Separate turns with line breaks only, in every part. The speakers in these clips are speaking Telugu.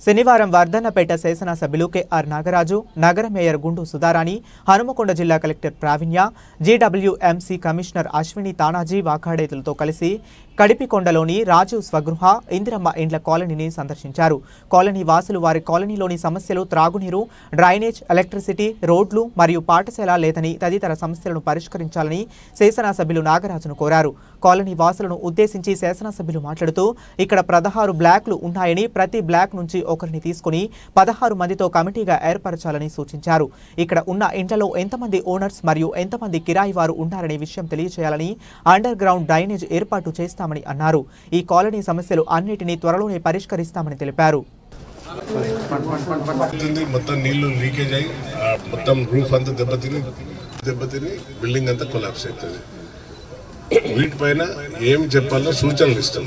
శనివారం వర్ధన్నపేట శాసనసభ్యులు కెఆర్ నాగరాజు, నగర మేయర్ గుండు సుధారాణి, హనుమకొండ జిల్లా collector Praveenya, GWMC commissioner Ashwini Tanaji వాకాడేతులతో కలిసి కడిపికొండలోని రాజు స్వగృహ ఇందిరమ్మ ఇండ్ల కాలనీని సందర్శించారు. కాలనీ వాసులు వారి కాలనీలోని సమస్యలు త్రాగునీరు, డ్రైనేజ్, ఎలక్ట్రిసిటీ, రోడ్లు మరియు పాఠశాల లేదని తదితర సమస్యలను పరిష్కరించాలని శాసనసభ్యులు నాగరాజును కోరారు. కాలనీ వాసులను ఉద్దేశించి శాసనసభ్యులు మాట్లాడుతూ ఇక్కడ 16 బ్లాక్లు ఉన్నాయని ప్రతి బ్లాక్ నుంచి ఒకరిని తీసుకుని 16 మందితో కమిటీగా ఏర్పరచాలని సూచించారు. ఇక్కడ ఉన్న ఇంట్లో ఎంతమంది ఓనర్స్ మరియు ఎంతమంది కిరాయి వారు ఉన్నారనే విషయం తెలియజేయాలని, అండర్ గ్రౌండ్ డ్రైనేజ్ ఏర్పాటు చేస్తామని అన్నారు. ఈ కాలనీ సమస్యలు అన్నిటినీ త్వరలోనే పరిష్కరిస్తామని తెలిపారు.
మొత్తం నీళ్లు లీకేజ్ అయ్యి మొత్తం రూఫ్ అంతా దెబ్బతిని బిల్డింగ్ అంతా కొలాప్స్ అవుతుంది. వీటిపైన ఏం చెప్పాలో సూచనలు ఇస్తాం.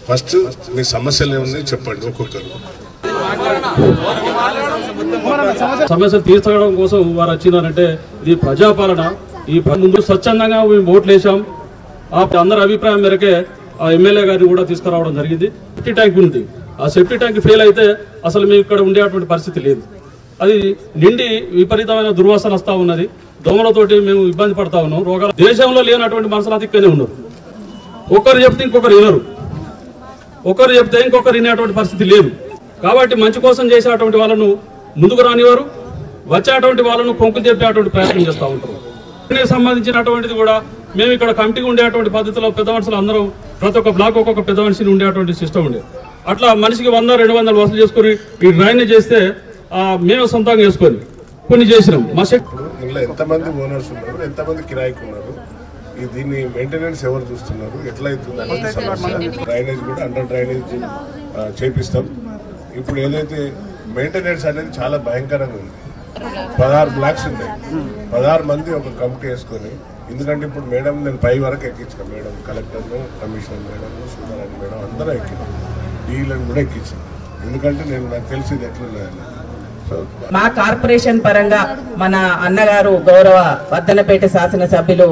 ఫస్ట్ మీ సమస్యలు ఏమున్నాయి చెప్పండి ఒక్కొక్కరు.
సమస్యలు తీర్చడం కోసం వారు వచ్చినారంటే ఇది ప్రజాపాలన. ఈ ముందు స్వచ్ఛందంగా మేము ఓట్లు వేసాం. అందరి అభిప్రాయం మేరకే ఆ ఎమ్మెల్యే గారిని కూడా తీసుకురావడం జరిగింది. సెప్టీ ట్యాంక్ ఉంది. ఆ సెప్టీ ట్యాంక్ ఫెయిల్ అయితే అసలు మేము ఇక్కడ ఉండేటువంటి పరిస్థితి లేదు. అది నిండి విపరీతమైన దుర్వాసన వస్తూ ఉన్నది. దోమలతోటి మేము ఇబ్బంది పడతా ఉన్నాం. రోగాలు దేశంలో లేనటువంటి మనుషులు ఇక్కడనే ఉన్నారు. ఒకరు చెప్తే ఇంకొకరు వినరు, ఒకరు చెప్తే ఇంకొకరు వినేటువంటి పరిస్థితి లేదు. కాబట్టి మంచి కోసం చేసేటువంటి వాళ్ళను ముందుకు రానివారు, వచ్చేటువంటి వాళ్ళను కొంకులు చెప్పేటువంటి ప్రయత్నం చేస్తూ ఉంటారు. దీనికి సంబంధించినటువంటిది కూడా మేము ఇక్కడ కమిటీగా ఉండేటువంటి పద్ధతిలో పెద్ద మనుషులు అందరం ప్రతి ఒక్క బ్లాక్ ఒక్కొక్క పెద్ద మనిషిని ఉండేటువంటి సిస్టమ్ ఉండేది. అట్లా మనిషికి 100-200 వసూలు చేసుకుని ఈ డ్రైనేజ్ చేస్తే మేము సొంతంగా చేసుకొని కొన్ని చేసినాం. మా
ఇంట్లో ఎంతమంది ఓనర్స్ ఉన్నారు, ఎంతమంది కిరాయికి ఉన్నారు, దీన్ని మెయింటెనెన్స్ ఎవరు చూస్తున్నారు, ఎట్లా అవుతుంది, డ్రైనేజ్ కూడా అండర్ డ్రైనేజ్ చేపిస్తాం. ఇప్పుడు ఏదైతే మెయింటెనెన్స్ అనేది చాలా భయంకరంగా ఉంది. 16 బ్లాక్స్ ఉన్నాయి. 16 మంది ఒక కమిటీ వేసుకొని, ఎందుకంటే ఇప్పుడు మేడం నేను పై వరకు ఎక్కించాను. మేడం కలెక్టర్ను, కమిషనర్ మేడం, సుధారాణి మేడం అందరూ ఎక్కినాం. డీలను కూడా ఎక్కించాను. ఎందుకంటే నాకు తెలిసింది ఎట్లున్నాయని.
మా కార్పొరేషన్ పరంగా మన అన్నగారు గౌరవ వర్ధన్నపేట శాసనసభ్యులు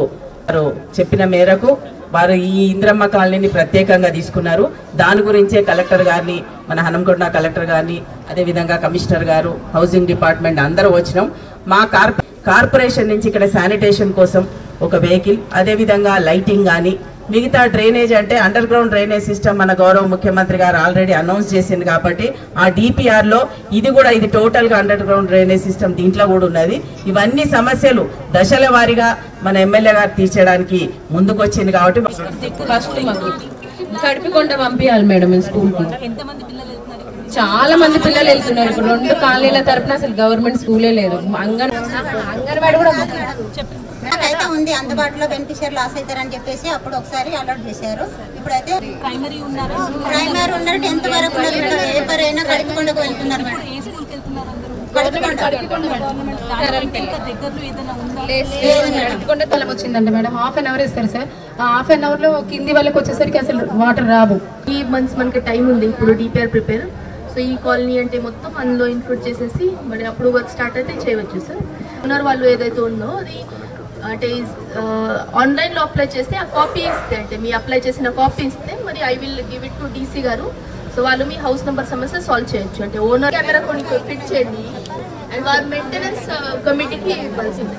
చెప్పిన మేరకు వారు ఈ ఇంద్రమ్మ కాలనీని ప్రత్యేకంగా తీసుకున్నారు. దాని గురించే కలెక్టర్ గారిని, మన హనుమకొండ కలెక్టర్ గారిని, అదేవిధంగా కమిషనర్ గారు, హౌసింగ్ డిపార్ట్మెంట్ అందరూ వచ్చినాం. మా కార్పొరేషన్ నుంచి ఇక్కడ శానిటేషన్ కోసం ఒక వెహికల్, అదేవిధంగా లైటింగ్ కానీ, మిగతా డ్రైనేజ్ అంటే అండర్ గ్రౌండ్ డ్రైనేజ్ సిస్టమ్ మన గౌరవ ముఖ్యమంత్రి గారు ఆల్రెడీ అనౌన్స్ చేసింది. కాబట్టి ఆ డిపిఆర్లో ఇది టోటల్గా అండర్ గ్రౌండ్ డ్రైనేజ్ సిస్టమ్ దీంట్లో కూడా ఉన్నది. ఇవన్నీ సమస్యలు దశల వారీగా మన ఎమ్మెల్యే గారు తీర్చడానికి ముందుకు వచ్చింది. కాబట్టి
ఫస్ట్ కడిపికొండ పంపించాలి మేడం స్కూల్కి. చాలా మంది పిల్లలు వెళ్తున్నారు. ఇప్పుడు 2 కాలనీల తరపున అసలు గవర్నమెంట్ స్కూలే లేదు. అంగన్వాడి కూడా
నాకైతే ఉంది అందుబాటులో. బెనిఫిషియర్ లాస్ అవుతారని చెప్పేసి అప్పుడు ఒకసారి అలర్ట్ చేశారు. ఇప్పుడైతే ప్రైమరీ ఉన్నారు, 10th వరకు ఉన్నారు. ఏ పరైనా కడిపికొండకు వెళ్తున్నారు మేడం.
వచ్చిందంటే మేడం ½ an hour ఇస్తారు సార్. ½ an hour లో కింది వాళ్ళకి వచ్చేసరికి అసలు వాటర్ రావు.
3 months మనకి టైం ఉంది ఇప్పుడు డిపిఆర్ ప్రిపేర్. సో ఈ కాలనీ అంటే మొత్తం అందులో ఇన్క్లూడ్ చేసేసి మరి అప్పుడు వర్క్ స్టార్ట్ అయితే చేయవచ్చు సార్. ఓనర్ వాళ్ళు ఏదైతే ఉందో అది అంటే ఆన్లైన్లో అప్లై చేస్తే ఆ కాపీ ఇస్తే, అంటే మీ అప్లై చేసిన కాపీ ఇస్తే మరి I will give it to DC గారు. సో వాళ్ళు మీ హౌస్ నెంబర్ సమస్య సాల్వ్ చేయొచ్చు. అంటే ఓనర్ కెమెరా కొన్ని ఫిట్ చేయండి అండ్ వారి మెయింటెనెన్స్ కమిటీకి ఇవ్వాల్సింది.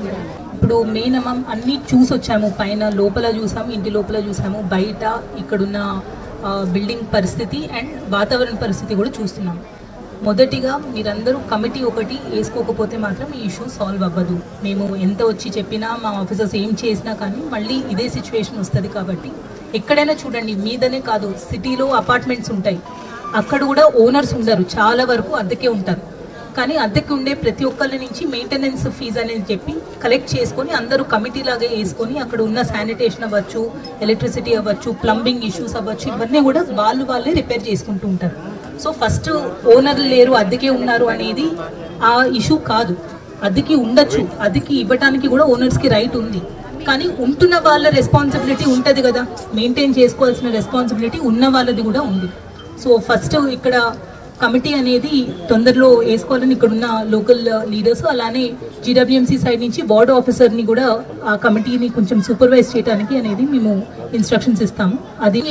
ఇప్పుడు మినిమం అన్నీ చూసి వచ్చాము. పైన లోపల చూసాము, ఇంటి లోపల చూసాము, బయట ఇక్కడున్న బిల్డింగ్ పరిస్థితి అండ్ వాతావరణ పరిస్థితి కూడా చూస్తున్నాము. మొదటిగా మీరందరూ కమిటీ ఒకటి వేసుకోకపోతే మాత్రం ఈ ఇష్యూ సాల్వ్ అవ్వదు. మేము ఎంత వచ్చి చెప్పినా, మా ఆఫీసర్స్ ఏం చేసినా కానీ మళ్ళీ ఇదే సిచ్యువేషన్ వస్తుంది. కాబట్టి ఎక్కడైనా చూడండి, మీదనే కాదు సిటీలో అపార్ట్మెంట్స్ ఉంటాయి, అక్కడ కూడా ఓనర్స్ ఉండరు, చాలా వరకు అద్దెకే ఉంటారు. కానీ అద్దెకి ఉండే ప్రతి ఒక్కరి నుంచి మెయింటెనెన్స్ ఫీజు అనేది చెప్పి కలెక్ట్ చేసుకొని అందరూ కమిటీ లాగే వేసుకొని అక్కడ ఉన్న శానిటేషన్ అవ్వచ్చు, ఎలక్ట్రిసిటీ అవ్వచ్చు, ప్లంబింగ్ ఇష్యూస్ అవ్వచ్చు, ఇవన్నీ కూడా వాళ్ళే రిపేర్ చేసుకుంటూ ఉంటారు. సో ఫస్ట్ ఓనర్లు లేరు, అద్దెకే ఉన్నారు అనేది ఆ ఇష్యూ కాదు. అద్దెకి ఉండొచ్చు, అద్దెకి ఇవ్వడానికి కూడా ఓనర్స్కి రైట్ ఉంది. కానీ ఉంటున్న వాళ్ళ రెస్పాన్సిబిలిటీ ఉంటుంది కదా, మెయింటైన్ చేసుకోవాల్సిన రెస్పాన్సిబిలిటీ ఉన్న వాళ్ళది కూడా ఉంది. సో ఫస్ట్ ఇక్కడ కమిటీ అనేది తొందరలో వేసుకోవాలని ఇక్కడున్న లోకల్ లీడర్స్, అలానే జీడబ్ల్యూఎంసీ సైడ్ నుంచి వార్డ్ ఆఫీసర్ని కూడా ఆ కమిటీని కొంచెం సూపర్వైజ్ చేయడానికి అనేది మేము ఇన్స్ట్రక్షన్స్ ఇస్తాము. అది